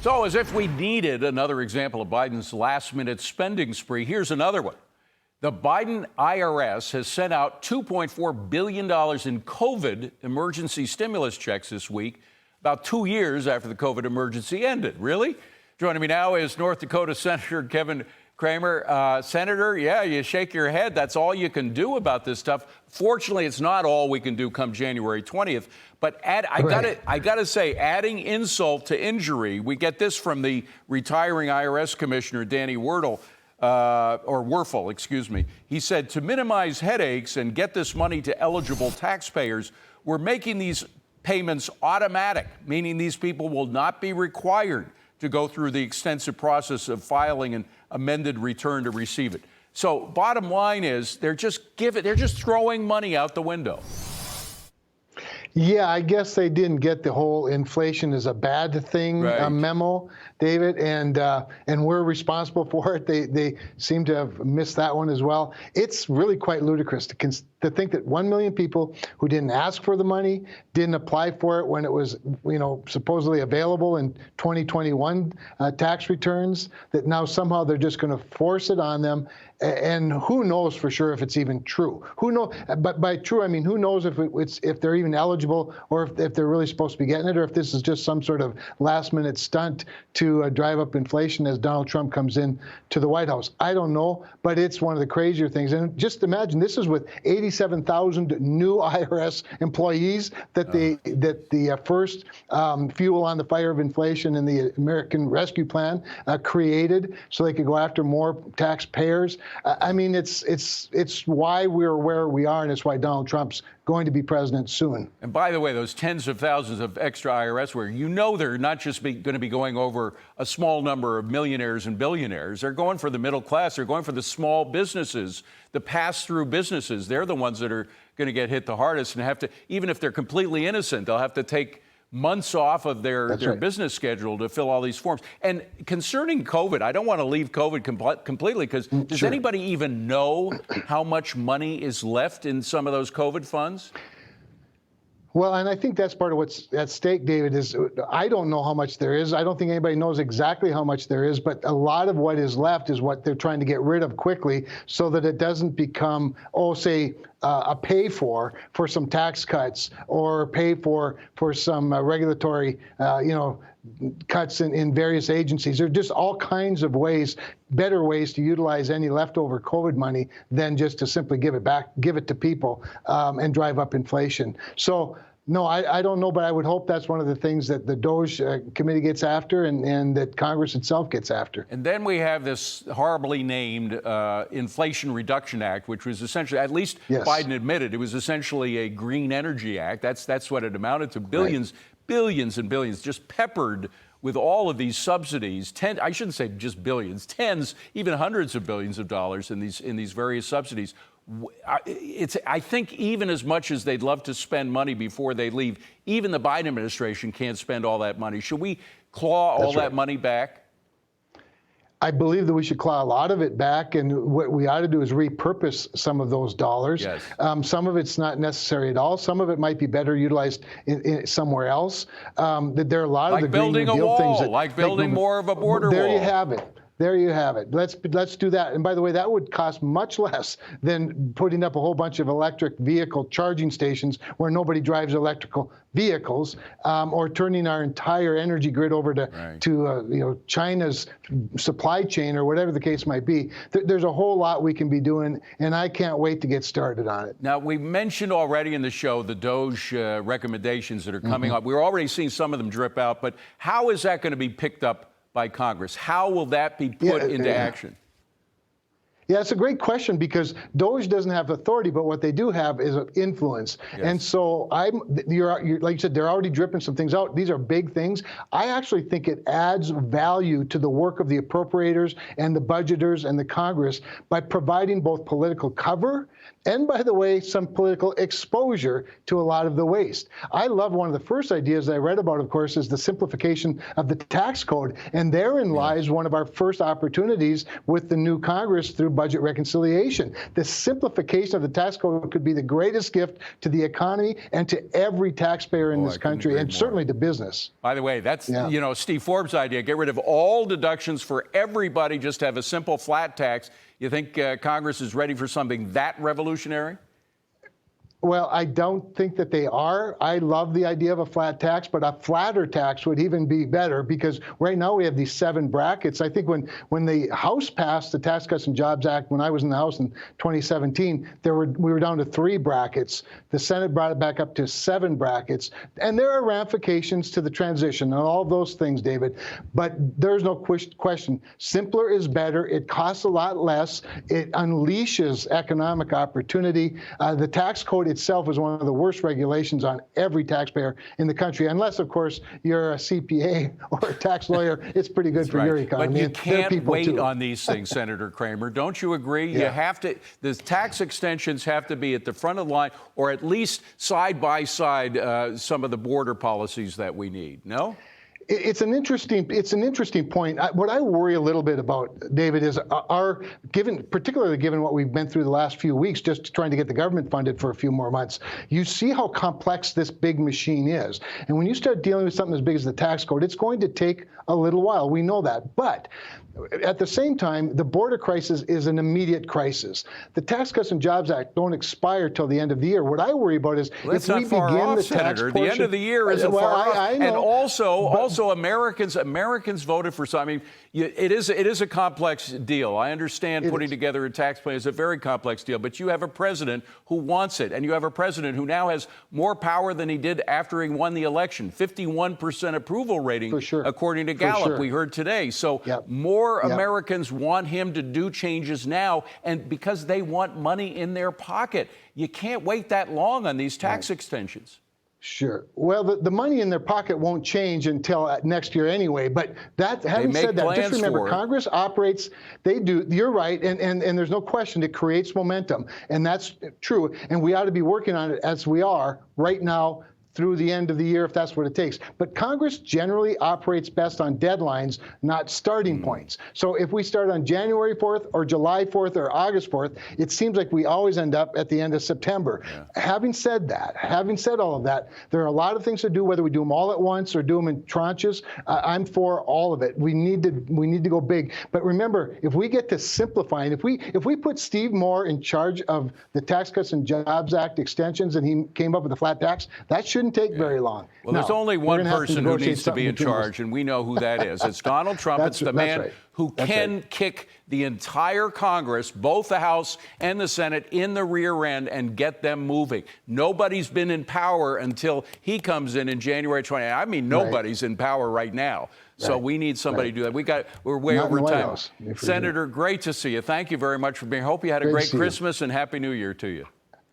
So, as if we needed another example of Biden's last-minute spending spree, here's another one. The Biden IRS has sent out $2.4 billion in COVID emergency stimulus checks this week, about 2 years after the COVID emergency ended. Really? Joining me now is North Dakota Senator Kevin Cramer. Senator, yeah, you shake your head. That's all you can do about this stuff. Fortunately, it's not all we can do come January 20th. But I gotta say, adding insult to injury, we get this from the retiring IRS Commissioner, Danny Werfel, excuse me. He said, to minimize headaches and get this money to eligible taxpayers, we're making these payments automatic, meaning these people will not be required to go through the extensive process of filing an amended return to receive it. So bottom line is they're just throwing money out the window. Yeah, I guess they didn't get the whole inflation is a bad thing memo, David, and we're responsible for it. They seem to have missed that one as well. It's really quite ludicrous to think that 1 million people who didn't ask for the money, didn't apply for it when it was, supposedly available in 2021 tax returns, that now somehow they're just going to force it on them. And who knows for sure if it's even true? Who knows? But by true, I mean who knows if they're even eligible, or if they're really supposed to be getting it, or if this is just some sort of last-minute stunt to drive up inflation as Donald Trump comes in to the White House. I don't know, but it's one of the crazier things. And just imagine this is with 87,000 new IRS employees that the first fuel on the fire of inflation in the American Rescue Plan created, so they could go after more taxpayers. I mean, it's why we're where we are, and it's why Donald Trump's going to be president soon. And by the way, those tens of thousands of extra IRS, where they're not just going to be going over a small number of millionaires and billionaires. They're going for the middle class. They're going for the small businesses, the pass-through businesses. They're the ones that are going to get hit the hardest and have to, even if they're completely innocent, they'll have to take months off of their business schedule to fill all these forms. And concerning COVID, I don't want to leave COVID completely, because does anybody even know how much money is left in some of those COVID funds? Well, and I think that's part of what's at stake, David, is I don't know how much there is. I don't think anybody knows exactly how much there is, but a lot of what is left is what they're trying to get rid of quickly so that it doesn't become, a pay for some tax cuts, or pay for some regulatory, cuts in various agencies. There are just all kinds of ways, better ways to utilize any leftover COVID money than just to simply give it to people and drive up inflation. So, no, I don't know, but I would hope that's one of the things that the DOGE committee gets after, and that Congress itself gets after. And then we have this horribly named Inflation Reduction Act, which was essentially, at least Biden admitted, it was essentially a green energy act. That's what it amounted to. Billions and billions just peppered with all of these subsidies. I shouldn't say just billions, tens, even hundreds of billions of dollars in these various subsidies. I think even as much as they'd love to spend money before they leave, even the Biden administration can't spend all that money. Should we claw all that money back? I believe that we should claw a lot of it back, and what we ought to do is repurpose some of those dollars. Some of it's not necessary at all. Some of it might be better utilized in somewhere else. There are a lot of the Green New Deal things that, like building more of a border wall. There you have it. There you have it. Let's do that. And by the way, that would cost much less than putting up a whole bunch of electric vehicle charging stations where nobody drives electrical vehicles, or turning our entire energy grid over to China's supply chain, or whatever the case might be. There's a whole lot we can be doing, and I can't wait to get started on it. Now, we mentioned already in the show the DOGE recommendations that are coming up. We're already seeing some of them drip out, but how is that going to be picked up by Congress? How will that be put into action? Yeah, it's a great question, because DOGE doesn't have authority, but what they do have is influence. And so you're like you said, they're already dripping some things out. These are big things. I actually think it adds value to the work of the appropriators and the budgeters and the Congress by providing both political cover And by the way, some political exposure to a lot of the waste. I love one of the first ideas I read about, of course, is the simplification of the tax code. And therein lies one of our first opportunities with the new Congress through budget reconciliation. The simplification of the tax code could be the greatest gift to the economy and to every taxpayer in this country, and certainly to business. By the way, that's, Steve Forbes' idea. Get rid of all deductions for everybody, just have a simple flat tax. You think Congress is ready for something that revolutionary? Well, I don't think that they are. I love the idea of a flat tax, but a flatter tax would even be better, because right now we have these 7 brackets. I think when the House passed the Tax Cuts and Jobs Act, when I was in the House in 2017, we were down to 3 brackets. The Senate brought it back up to 7 brackets. And there are ramifications to the transition and all those things, David. But there's no question. Simpler is better. It costs a lot less. It unleashes economic opportunity. The tax code itself is one of the worst regulations on every taxpayer in the country, unless, of course, you're a CPA or a tax lawyer. It's pretty good for your economy. But you can't wait on these things, Senator Cramer. Don't you agree? You have to. The tax extensions have to be at the front of the line, or at least side by side some of the border policies that we need. No? It's an interesting point. What I worry a little bit about, David, is particularly given what we've been through the last few weeks, just trying to get the government funded for a few more months. You see how complex this big machine is. And when you start dealing with something as big as the tax code, it's going to take a little while. We know that. But at the same time, the border crisis is an immediate crisis. The Tax Cuts and Jobs Act don't expire till the end of the year. What I worry about is if we begin the tax portion, the end of the year isn't far off. I know. And also Americans voted for something. I mean, it is a complex deal. I understand putting together a tax plan is a very complex deal, but you have a president who wants it, and you have a president who now has more power than he did after he won the election. 51% approval rating, according to Gallup, we heard today. So more Americans want him to do changes now, and because they want money in their pocket. You can't wait that long on these tax extensions. Sure. Well, the money in their pocket won't change until next year anyway. But having said that, just remember, Congress operates, they do, you're right, and there's no question it creates momentum. And that's true. And we ought to be working on it as we are right now through the end of the year, if that's what it takes. But Congress generally operates best on deadlines, not starting points. So if we start on January 4th or July 4th or August 4th, it seems like we always end up at the end of September. Having said all of that, there are a lot of things to do, whether we do them all at once or do them in tranches. I'm for all of it. We need to go big. But remember, if we get to simplifying, if we put Steve Moore in charge of the Tax Cuts and Jobs Act extensions and he came up with a flat tax, that shouldn't take very long. Well, there's only one person who needs to be in charge, and we know who that is. It's Donald Trump. It's the man who can kick the entire Congress, both the House and the Senate, in the rear end and get them moving. Nobody's been in power until he comes in January 20. I mean, nobody's in power right now. So we need somebody to do that. We're way over time. Senator, great to see you. Thank you very much for being here. Hope you had a great Christmas and Happy New Year to you.